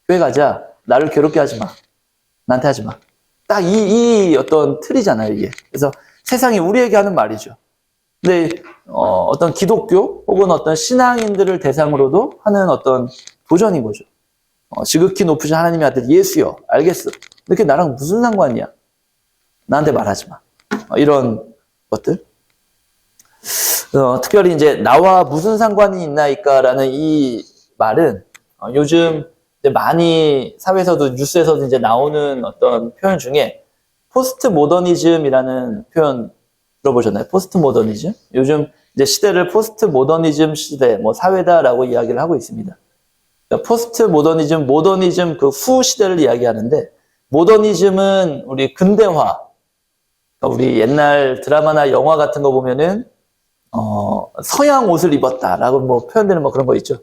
교회 가자. 나를 괴롭게 하지 마. 나한테 하지 마. 딱 이 어떤 틀이잖아요, 이게. 그래서 세상이 우리에게 하는 말이죠. 근데, 어떤 기독교 혹은 어떤 신앙인들을 대상으로도 하는 어떤 도전인 거죠. 지극히 높으신 하나님의 아들 예수여. 알겠어. 근데 그게 나랑 무슨 상관이야? 나한테 말하지 마. 이런 것들. 특별히 이제 나와 무슨 상관이 있나이까라는 이 말은 요즘 이제 많이 사회에서도 뉴스에서도 이제 나오는 어떤 표현 중에 포스트 모더니즘이라는 표현 들어보셨나요? 포스트 모더니즘? 요즘 이제 시대를 포스트 모더니즘 시대, 사회다라고 이야기를 하고 있습니다. 그러니까 포스트 모더니즘 그 후 시대를 이야기하는데 모더니즘은 우리 근대화. 그러니까 우리 옛날 드라마나 영화 같은 거 보면은 서양 옷을 입었다라고 표현되는 그런 거 있죠.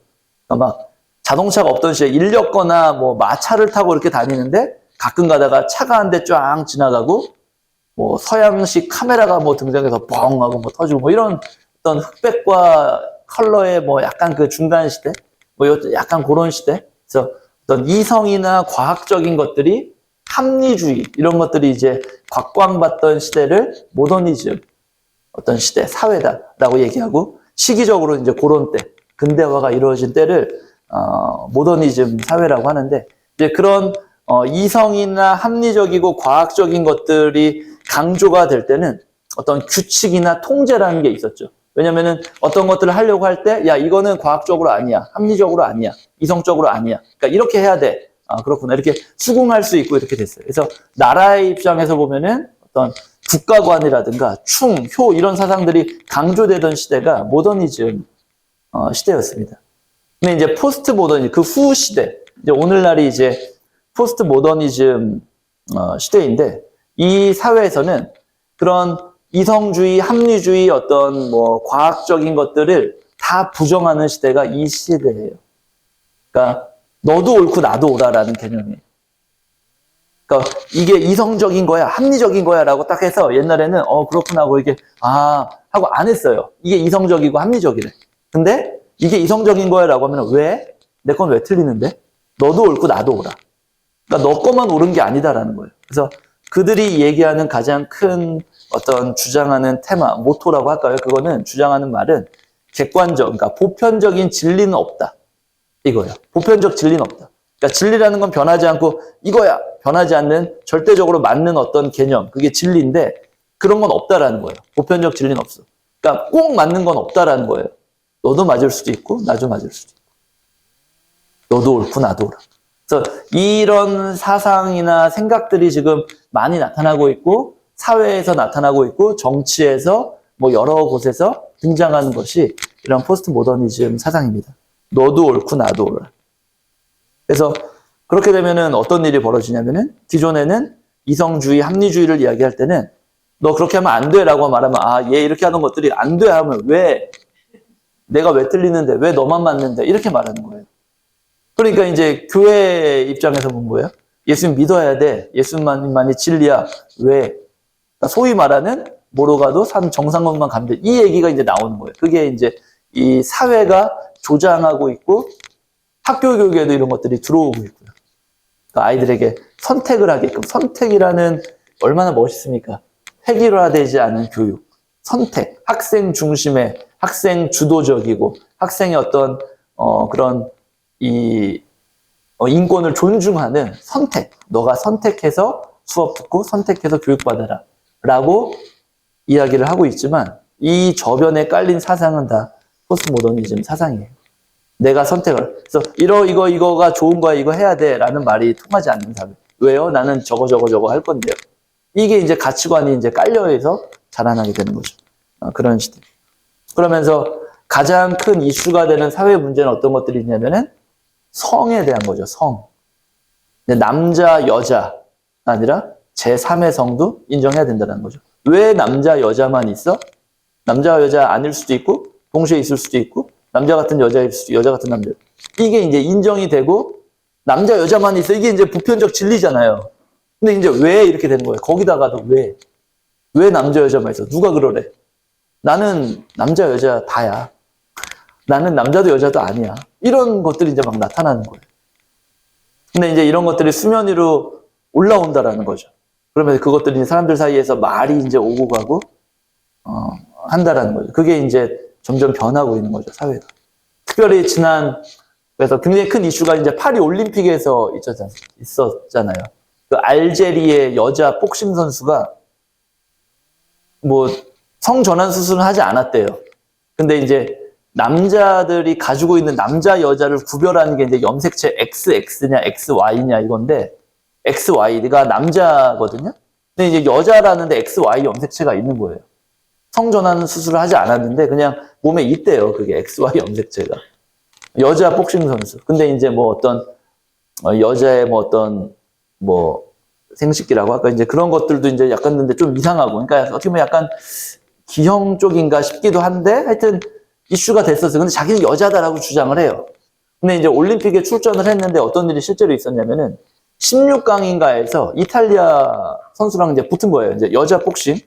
그러니까 막 자동차가 없던 시대에 인력거나 마차를 타고 이렇게 다니는데 가끔 가다가 차가 한 대 쫙 지나가고 서양식 카메라가 등장해서 뻥 하고 터지고 이런 어떤 흑백과 컬러의 약간 그 중간 시대, 약간 그런 시대. 그래서 어떤 이성이나 과학적인 것들이 합리주의 이런 것들이 이제 곽광받던 시대를 모더니즘 어떤 시대, 사회다라고 얘기하고 시기적으로 이제 그런 때, 근대화가 이루어진 때를 모더니즘 사회라고 하는데 이제 그런 이성이나 합리적이고 과학적인 것들이 강조가 될 때는 어떤 규칙이나 통제라는 게 있었죠. 왜냐면은 어떤 것들을 하려고 할 때, 야, 이거는 과학적으로 아니야. 합리적으로 아니야. 이성적으로 아니야. 그러니까 이렇게 해야 돼. 그렇구나. 이렇게 수긍할 수 있고 이렇게 됐어요. 그래서 나라의 입장에서 보면은 어떤 국가관이라든가 충, 효 이런 사상들이 강조되던 시대가 모더니즘 시대였습니다. 근데 이제 포스트 모더니즘, 그 후 시대, 이제 오늘날이 이제 포스트 모더니즘 시대인데 이 사회에서는 그런 이성주의, 합리주의 어떤 과학적인 것들을 다 부정하는 시대가 이 시대예요. 그러니까 너도 옳고 나도 옳아라는 개념이에요. 그러니까 이게 이성적인 거야, 합리적인 거야 라고 딱 해서 옛날에는 그렇구나 하고 이게 하고 안 했어요. 이게 이성적이고 합리적이래. 근데 이게 이성적인 거야 라고 하면 왜? 내 건 왜 틀리는데? 너도 옳고 나도 옳아. 그러니까 너 거만 옳은 게 아니다라는 거예요. 그래서 그들이 얘기하는 가장 큰 어떤 주장하는 테마, 모토라고 할까요? 그거는 주장하는 말은 객관적, 그러니까 보편적인 진리는 없다. 이거예요. 보편적 진리는 없다. 그러니까 진리라는 건 변하지 않고 이거야. 변하지 않는 절대적으로 맞는 어떤 개념. 그게 진리인데 그런 건 없다라는 거예요. 보편적 진리는 없어. 그러니까 꼭 맞는 건 없다라는 거예요. 너도 맞을 수도 있고 나도 맞을 수도 있고. 너도 옳고 나도 옳아. 그래서 이런 사상이나 생각들이 지금 많이 나타나고 있고 사회에서 나타나고 있고 정치에서 뭐 여러 곳에서 등장하는 것이 이런 포스트 모더니즘 사상입니다. 너도 옳고 나도 옳아. 그래서 그렇게 되면은 어떤 일이 벌어지냐면은 기존에는 이성주의, 합리주의를 이야기할 때는 너 그렇게 하면 안 돼라고 말하면 얘 이렇게 하는 것들이 안 돼 하면 왜? 내가 왜 틀리는데? 왜 너만 맞는데? 이렇게 말하는 거예요. 그러니까 이제 교회 입장에서 본 거예요. 예수님 믿어야 돼. 예수님만이 진리야. 왜? 그러니까 소위 말하는 뭐로 가도 산 정상건강 가면 돼. 이 얘기가 이제 나오는 거예요. 그게 이제 이 사회가 조장하고 있고 학교 교육에도 이런 것들이 들어오고 있고요. 그러니까 아이들에게 선택을 하게끔 선택이라는 얼마나 멋있습니까? 획일화되지 않은 교육, 선택, 학생 중심의 학생 주도적이고 학생의 어떤 그런 인권을 존중하는 선택. 너가 선택해서 수업 듣고 선택해서 교육받아라. 라고 이야기를 하고 있지만 이 저변에 깔린 사상은 다 포스트 모더니즘 사상이에요. 내가 선택을. 그래서 이거가 좋은 거야. 이거 해야 돼. 라는 말이 통하지 않는 사람. 왜요? 나는 저거 할 건데요. 이게 이제 가치관이 이제 깔려서 자라나게 되는 거죠. 그런 시대. 그러면서 가장 큰 이슈가 되는 사회 문제는 어떤 것들이 있냐면은 성에 대한 거죠. 성. 남자, 여자가 아니라 제3의 성도 인정해야 된다는 거죠. 왜 남자, 여자만 있어? 남자와 여자 아닐 수도 있고 동시에 있을 수도 있고 남자 같은 여자일 수도 있고 여자 같은 남자. 이게 이제 인정이 되고 남자, 여자만 있어. 이게 이제 보편적 진리잖아요. 근데 이제 왜 이렇게 되는 거예요? 거기다가도 왜? 왜 남자, 여자만 있어? 누가 그러래? 나는 남자, 여자 다야. 나는 남자도 여자도 아니야. 이런 것들이 이제 막 나타나는 거예요. 근데 이제 이런 것들이 수면 위로 올라온다라는 거죠. 그러면 그것들이 사람들 사이에서 말이 이제 오고 가고, 한다라는 거죠. 그게 이제 점점 변하고 있는 거죠, 사회가. 특별히 그래서 굉장히 큰 이슈가 이제 파리 올림픽에서 있었잖아요. 그 알제리의 여자 복싱 선수가 뭐 성전환 수술은 하지 않았대요. 근데 이제 남자들이 가지고 있는 남자, 여자를 구별하는 게 이제 염색체 XX냐, XY냐 이건데, XY가 남자거든요? 근데 이제 여자라는데 XY 염색체가 있는 거예요. 성전환 수술을 하지 않았는데, 그냥 몸에 있대요. 그게 XY 염색체가. 여자 복싱 선수. 근데 이제 뭐 어떤, 여자의 뭐 어떤, 뭐, 생식기라고 할까? 이제 그런 것들도 이제 약간 근데 좀 이상하고. 그러니까 어떻게 보면 약간 기형 쪽인가 싶기도 한데, 하여튼, 이슈가 됐었어요. 근데 자기는 여자다라고 주장을 해요. 근데 이제 올림픽에 출전을 했는데 어떤 일이 실제로 있었냐면은 16강인가에서 이탈리아 선수랑 이제 붙은 거예요. 이제 여자 복싱.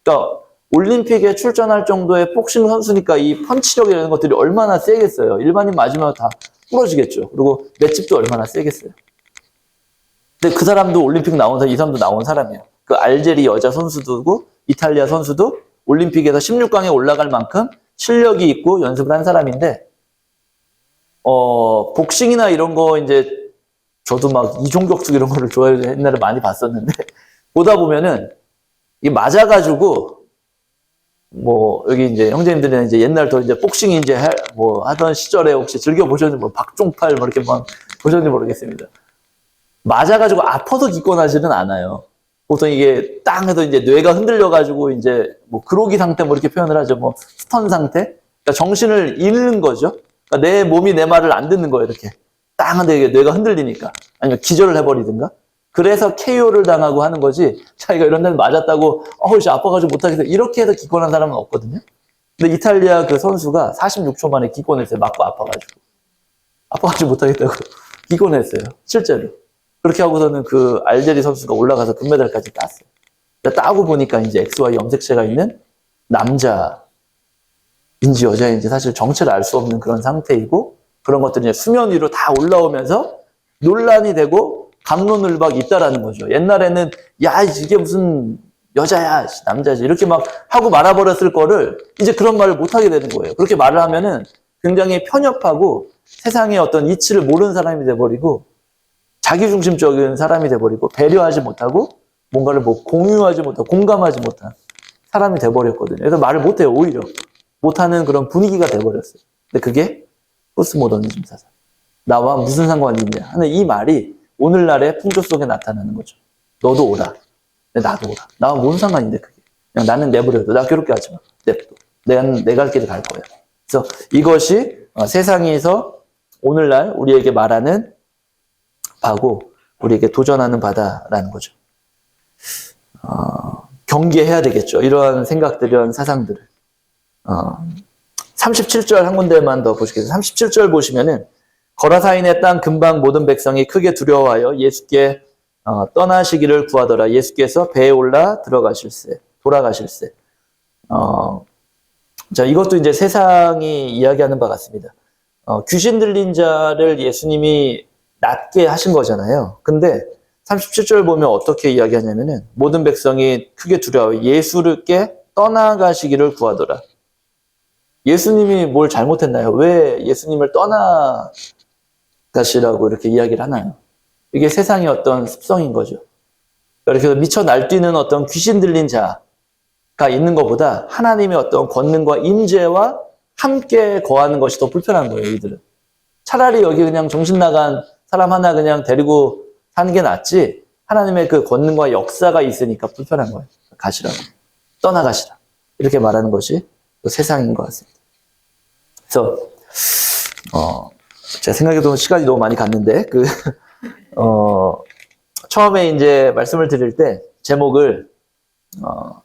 그러니까 올림픽에 출전할 정도의 복싱 선수니까 이 펀치력이라는 것들이 얼마나 세겠어요. 일반인 맞으면 다 부러지겠죠. 그리고 맷집도 얼마나 세겠어요. 근데 그 사람도 올림픽 나온 사람, 이 사람도 나온 사람이에요. 그 알제리 여자 선수도 이탈리아 선수도 올림픽에서 16강에 올라갈 만큼 실력이 있고 연습을 한 사람인데, 복싱이나 이런 거 이제, 저도 막 이종격투 이런 거를 좋아해서 옛날에 많이 봤었는데, 보다 보면은, 이게 맞아가지고, 뭐, 여기 이제 형제님들은 이제 옛날 더 이제 복싱 이제 하던 시절에 혹시 즐겨보셨는지, 뭐, 박종팔 뭐 이렇게 막 보셨는지 모르겠습니다. 맞아가지고 아파서 기권하지는 않아요. 보통 이게 땅 해도 이제 뇌가 흔들려가지고 이제 뭐 그로기 상태 뭐 이렇게 표현을 하죠. 뭐 스턴 상태. 그러니까 정신을 잃는 거죠. 그러니까 내 몸이 내 말을 안 듣는 거예요. 이렇게. 땅 하는데 이게 뇌가 흔들리니까. 아니면 기절을 해버리든가. 그래서 KO를 당하고 하는 거지. 자기가 이런 데는 맞았다고 씨 아파가지고 못하겠어. 이렇게 해서 기권한 사람은 없거든요. 근데 이탈리아 그 선수가 46초 만에 기권했어요. 맞고 아파가지고 못하겠다고 기권했어요. 실제로. 그렇게 하고서는 그 알제리 선수가 올라가서 금메달까지 땄어요. 따고 보니까 이제 XY 염색체가 있는 남자인지 여자인지 사실 정체를 알 수 없는 그런 상태이고, 그런 것들이 이제 수면 위로 다 올라오면서 논란이 되고 갑론을 막 있다라는 거죠. 옛날에는 야 이게 무슨 여자야 남자지 이렇게 막 하고 말아버렸을 거를 이제 그런 말을 못 하게 되는 거예요. 그렇게 말을 하면은 굉장히 편협하고 세상의 어떤 이치를 모르는 사람이 돼버리고 자기중심적인 사람이 돼버리고 배려하지 못하고 뭔가를 뭐 공유하지 못하고 공감하지 못한 사람이 돼버렸거든요. 그래서 말을 못해요. 오히려 못하는 그런 분위기가 돼버렸어요. 근데 그게 포스트모더니즘 사상. 나와 무슨 상관이 있냐 하는 이 말이 오늘날의 풍조 속에 나타나는 거죠. 너도 오라. 나도 오라. 나와 뭔 상관인데 그게. 그냥 나는 내버려둬. 나 괴롭게 하지 마. 냅둬. 내 갈 길을 갈 거야. 그래서 이것이 세상에서 오늘날 우리에게 말하는 바고 우리에게 도전하는 바다라는 거죠. 경계해야 되겠죠. 이러한 생각들, 이러한 사상들을. 37절 한 군데만 더 보시겠어요. 37절 보시면은 거라사인의 땅 근방 모든 백성이 크게 두려워하여 예수께 떠나시기를 구하더라. 예수께서 배에 올라 돌아가실세. 자, 이것도 이제 세상이 이야기하는 바 같습니다. 귀신 들린 자를 예수님이 낫게 하신 거잖아요. 근데 37절 보면 어떻게 이야기하냐면은 모든 백성이 크게 두려워하여 예수께 떠나가시기를 구하더라. 예수님이 뭘 잘못했나요? 왜 예수님을 떠나가시라고 이렇게 이야기를 하나요? 이게 세상의 어떤 습성인 거죠. 이렇게 미쳐 날뛰는 어떤 귀신 들린 자가 있는 것보다 하나님의 어떤 권능과 임재와 함께 거하는 것이 더 불편한 거예요, 이들은. 차라리 여기 그냥 정신 나간 사람 하나 그냥 데리고 사는 게 낫지, 하나님의 그 권능과 역사가 있으니까 불편한 거예요. 가시라고. 떠나가시라. 이렇게 말하는 것이 세상인 것 같습니다. 그래서, 제가 생각해도 시간이 너무 많이 갔는데, 처음에 이제 말씀을 드릴 때, 제목을,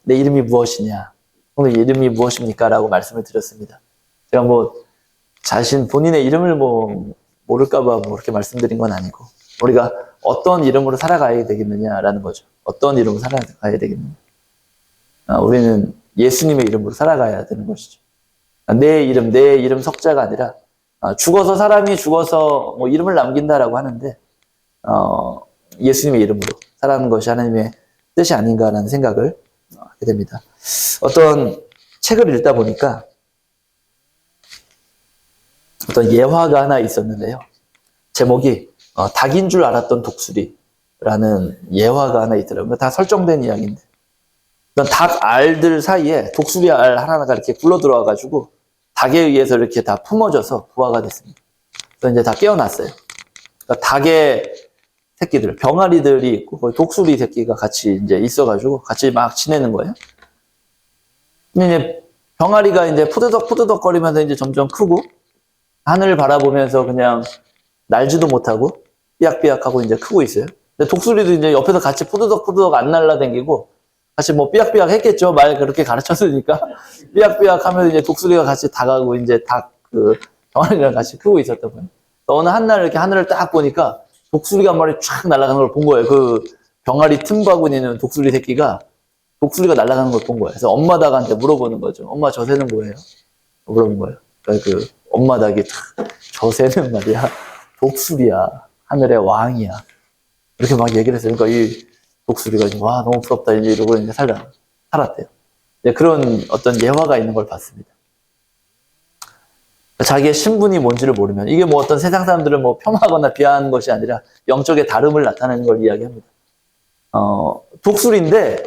내 이름이 무엇이냐, 오늘 이름이 무엇입니까? 라고 말씀을 드렸습니다. 제가 본인의 이름을 모를까봐 그렇게 말씀드린 건 아니고, 우리가 어떤 이름으로 살아가야 되겠느냐라는 거죠. 어떤 이름으로 살아가야 되겠느냐. 우리는 예수님의 이름으로 살아가야 되는 것이죠. 내 이름 석자가 아니라, 사람이 죽어서 이름을 남긴다라고 하는데, 예수님의 이름으로 살아가는 것이 하나님의 뜻이 아닌가라는 생각을 하게 됩니다. 어떤 책을 읽다 보니까 어떤 예화가 하나 있었는데요. 제목이 닭인 줄 알았던 독수리라는 예화가 하나 있더라고요. 다 설정된 이야기인데, 닭 알들 사이에 독수리 알 하나가 이렇게 굴러 들어와가지고 닭에 의해서 이렇게 다 품어져서 부화가 됐습니다. 그래서 이제 다 깨어났어요. 그러니까 닭의 새끼들, 병아리들이 있고 거기 독수리 새끼가 같이 이제 있어가지고 같이 막 지내는 거예요. 근데 이제 병아리가 이제 푸드덕 거리면서 이제 점점 크고 하늘을 바라보면서 그냥 날지도 못하고 삐약삐약하고 이제 크고 있어요. 근데 독수리도 이제 옆에서 같이 푸드덕 안 날라다니고 같이 삐약삐약 했겠죠. 말 그렇게 가르쳤으니까. 삐약삐약 하면서 이제 독수리가 같이 다가고 이제 병아리랑 같이 크고 있었던 거예요. 어느 한날 이렇게 하늘을 딱 보니까 독수리가 한 마리 쫙 날아가는 걸 본 거예요. 그 병아리 틈바구니는 독수리 새끼가 독수리가 날아가는 걸 본 거예요. 그래서 엄마 닭한테 물어보는 거죠. 엄마 저 새는 뭐예요? 물어본 거예요. 그러니까 그 엄마 닭이 저 새는 말이야 독수리야. 하늘의 왕이야. 이렇게 막 얘기를 했어요. 그러니까 이 독수리가 와 너무 부럽다 이러고 이제 살았대요. 그런 어떤 예화가 있는 걸 봤습니다. 자기의 신분이 뭔지를 모르면 이게 어떤 세상 사람들을 폄하하거나 비하하는 것이 아니라 영적의 다름을 나타내는 걸 이야기합니다. 독수리인데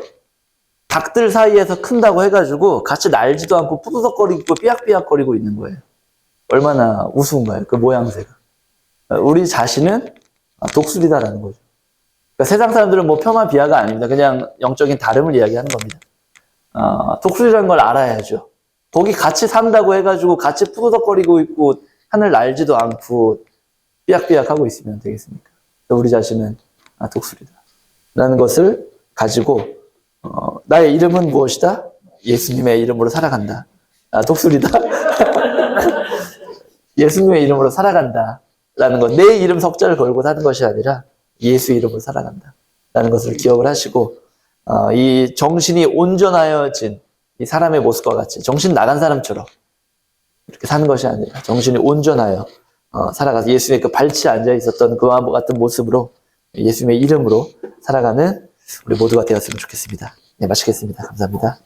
닭들 사이에서 큰다고 해가지고 같이 날지도 않고 푸드덕거리고 삐약삐약거리고 있는 거예요. 얼마나 우스운가요? 그 모양새가. 우리 자신은 독수리다라는 거죠. 그러니까 세상 사람들은 폄하 비하가 아닙니다. 그냥 영적인 다름을 이야기하는 겁니다. 독수리라는 걸 알아야죠. 거기 같이 산다고 해가지고 같이 푸드덕거리고 있고 하늘 날지도 않고 삐약삐약하고 있으면 되겠습니까? 우리 자신은 독수리다 라는 것을 가지고 나의 이름은 무엇이다? 예수님의 이름으로 살아간다. 독수리다. 예수님의 이름으로 살아간다 라는 것. 내 이름 석자를 걸고 사는 것이 아니라 예수 이름으로 살아간다 라는 것을 기억을 하시고, 이 정신이 온전하여진 이 사람의 모습과 같이 정신 나간 사람처럼 이렇게 사는 것이 아니라 정신이 온전하여 살아가서 예수의 그 발치에 앉아 있었던 그와 같은 모습으로 예수님의 이름으로 살아가는 우리 모두가 되었으면 좋겠습니다. 네, 마치겠습니다. 감사합니다.